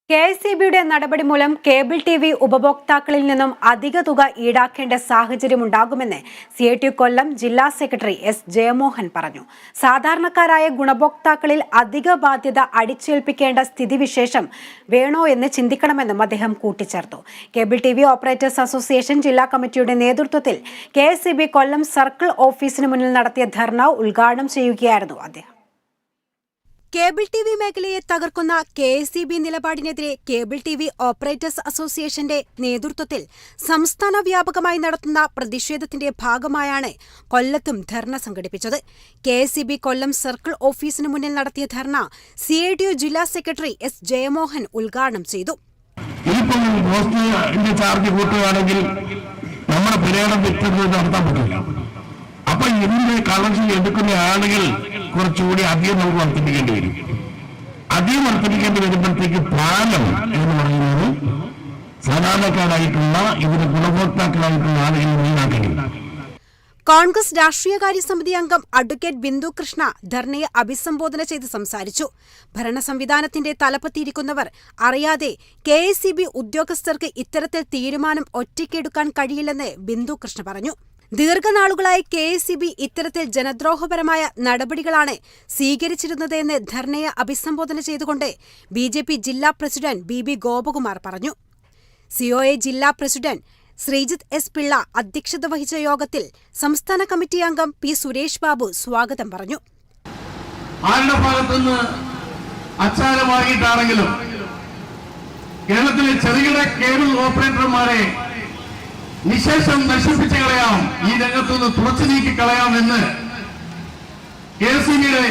കെഎസ്ഇബിയുടെ നടപടി മൂലം cable TV ഉപഭോക്താക്കളിൽ നിന്നും അധിക തുക ഈടാക്കേണ്ട സാഹചര്യമുണ്ടാകുമെന്ന് സിഐടിയു കൊല്ലം ജില്ലാ സെക്രട്ടറി എസ് ജയമോഹൻ പറഞ്ഞു. സാധാരണക്കാരായ ഗുണഭോക്താക്കളിൽ അധിക ബാധ്യത അടിച്ചേൽപ്പിക്കേണ്ട സ്ഥിതിവിശേഷം വേണോ എന്ന് ചിന്തിക്കണമെന്നും അദ്ദേഹം കൂട്ടിച്ചേർത്തു. കേബിൾ ടിവി ഓപ്പറേറ്റേഴ്സ് അസോസിയേഷൻ ജില്ലാ കമ്മിറ്റിയുടെ നേതൃത്വത്തിൽ കെഎസ്ഇബി കൊല്ലം സർക്കിൾ ഓഫീസിന് മുന്നിൽ നടത്തിയ ധർണ ഉദ്ഘാടനം ചെയ്യുകയായിരുന്നു അദ്ദേഹം. കേബിൾ ടിവി മേഖലയെ തകർക്കുന്ന കെഎസ്ഇബി നിലപാടിനെതിരെ കേബിൾ ടിവി ഓപ്പറേറ്റേഴ്സ് അസോസിയേഷന്റെ നേതൃത്വത്തിൽ സംസ്ഥാന വ്യാപകമായി നടത്തുന്ന പ്രതിഷേധത്തിന്റെ ഭാഗമായാണ് കൊല്ലത്തും ധർണ സംഘടിപ്പിച്ചത്. കെഎസ്ഇബി കൊല്ലം സർക്കിൾ ഓഫീസിന് മുന്നിൽ നടത്തിയ ധർണ സിഐടിയു ജില്ലാ സെക്രട്ടറി എസ് ജയമോഹൻ ഉദ്ഘാടനം ചെയ്തു. അപ്പൊ ഇതിന്റെ കളക്ഷൻ എടുക്കുന്ന ആളുകൾ കുറച്ചുകൂടി അധികം നമുക്ക് വർദ്ധിപ്പിക്കേണ്ടി വരും. അധികം വർദ്ധിപ്പിക്കേണ്ടി വരുമ്പോഴത്തേക്ക് പാലം എന്ന് പറയുന്നത് സാധാരണക്കാരായിട്ടുള്ള ഇതിന് ഗുണഭോക്താക്കളായിട്ടുള്ള ആളുകൾ മുന്നിലാക്കേണ്ടി വരും. കോൺഗ്രസ് രാഷ്ട്രീയകാര്യ സമിതി അംഗം അഡ്വക്കേറ്റ് ബിന്ദു കൃഷ്ണ ധർണയെ അഭിസംബോധന ചെയ്ത് സംസാരിച്ചു. ഭരണ സംവിധാനത്തിന്റെ തലപ്പത്തിരിക്കുന്നവർ അറിയാതെ കെഎസ്ഇബി ഉദ്യോഗസ്ഥർക്ക് ഇത്തരത്തിൽ തീരുമാനം ഒറ്റയ്ക്കെടുക്കാൻ കഴിയില്ലെന്ന് ബിന്ദു കൃഷ്ണ പറഞ്ഞു. ദീർഘനാളുകളായി കെഎസ്ഇബി ഇത്തരത്തിൽ ജനദ്രോഹപരമായ നടപടികളാണ് സ്വീകരിച്ചിരുന്നതെന്ന് ധർണയെ അഭിസംബോധന ചെയ്തുകൊണ്ട് ബിജെപി ജില്ലാ പ്രസിഡന്റ് ബി ഗോപകുമാർ പറഞ്ഞു. സിഒഎ ജില്ലാ പ്രസിഡന്റ് ശ്രീജിത്ത് എസ് പിള്ള അധ്യക്ഷത വഹിച്ച യോഗത്തിൽ സംസ്ഥാന കമ്മിറ്റി അംഗം പി സുരേഷ് ബാബു സ്വാഗതം പറഞ്ഞു. ആരുടെ ഭാഗത്തുനിന്ന് അച്ചാരമായിട്ടാണെങ്കിലും കേരളത്തിലെ ചെറുകിട കേബിൾ ഓപ്പറേറ്റർമാരെ നിശേഷം നശിപ്പിച്ച് കളയാം, ഈ രംഗത്തുനിന്ന് തുറച്ചു നീക്കി കളയാമെന്ന് കെഎസ്ഇബിയുടെ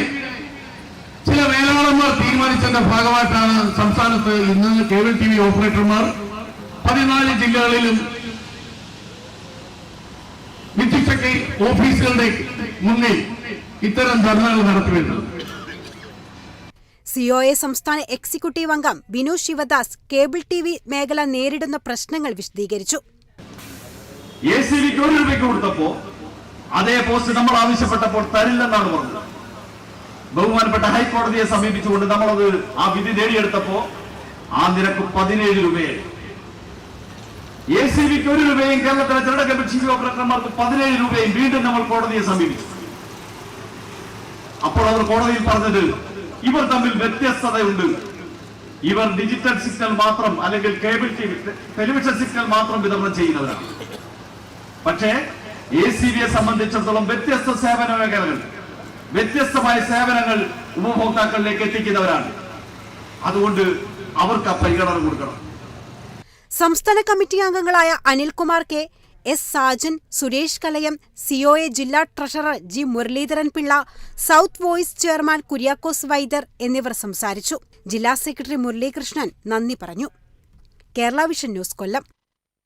ചില മേലാളന്മാർ തീരുമാനിച്ചതിന്റെ ഭാഗമായിട്ടാണ് സംസ്ഥാനത്ത് ഇന്ന് കേബിൾ ടിവി ഓപ്പറേറ്റർമാർ 14 ജില്ലകളിലും വിദ്യുച്ഛക്തി ഓഫീസുകളുടെ മുന്നിൽ ഇത്തരം ധർണകൾ നടത്തിവരുന്നത്. സിഒഎ സംസ്ഥാന എക്സിക്യൂട്ടീവ് അംഗം ബിനു ശിവദാസ് കേബിൾ ടിവി മേഖല നേരിടുന്ന പ്രശ്നങ്ങൾ വിശദീകരിച്ചു. എസിബിക്ക് 1 രൂപയ്ക്ക് കൊടുത്തപ്പോ അതേ പോസ്റ്റ് നമ്മൾ ആവശ്യപ്പെട്ടപ്പോൾ തരില്ലെന്നാണ് പറഞ്ഞത്. ബഹുമാനപ്പെട്ട ഹൈക്കോടതിയെ സമീപിച്ചുകൊണ്ട് നമ്മളത് ആ വിധി നേടിയെടുത്തപ്പോ ആ നിരക്ക് 17 രൂപയായി. എസിബിക്ക് 1 രൂപയും കേരളത്തിലെ ചെറുകിട കേബിൾ ടിവി ഓപ്പറേറ്റർമാർക്ക് 17 രൂപയും വീണ്ടും നമ്മൾ കോടതിയെ സമീപിച്ചു. അപ്പോൾ അവർ കോടതിയിൽ പറഞ്ഞത് ഇവർ തമ്മിൽ വ്യത്യസ്തതയുണ്ട്. ഇവർ ഡിജിറ്റൽ സിഗ്നൽ മാത്രം അല്ലെങ്കിൽ കേബിൾ ടിവി ടെലിവിഷൻ സിഗ്നൽ മാത്രം വിതരണം ചെയ്യുന്നവരാണ്. പക്ഷേ എസിബിയെ സംബന്ധിച്ചിടത്തോളം വ്യത്യസ്ത സേവന മേഖലകൾ, വ്യത്യസ്തമായ സേവനങ്ങൾ ഉപഭോക്താക്കളിലേക്ക് എത്തിക്കുന്നവരാണ്. അതുകൊണ്ട് അവർക്ക് ആ പരിഗണന കൊടുക്കണം. സംസ്ഥാന കമ്മിറ്റി അംഗങ്ങളായ Anilkumar K, S Sajan, Suresh Kalayam, COA ജില്ലാ treasurer G Muraleedharan Pillai, south voice chairman Kuriakose Vaidyar എന്നിവർ സംസാരിച്ചു. ജില്ലാ സെക്രട്ടറി മുരളീകൃഷ്ണൻ നന്ദി പറഞ്ഞു. കേരള വിഷൻ ന്യൂസ് കൊല്ലം.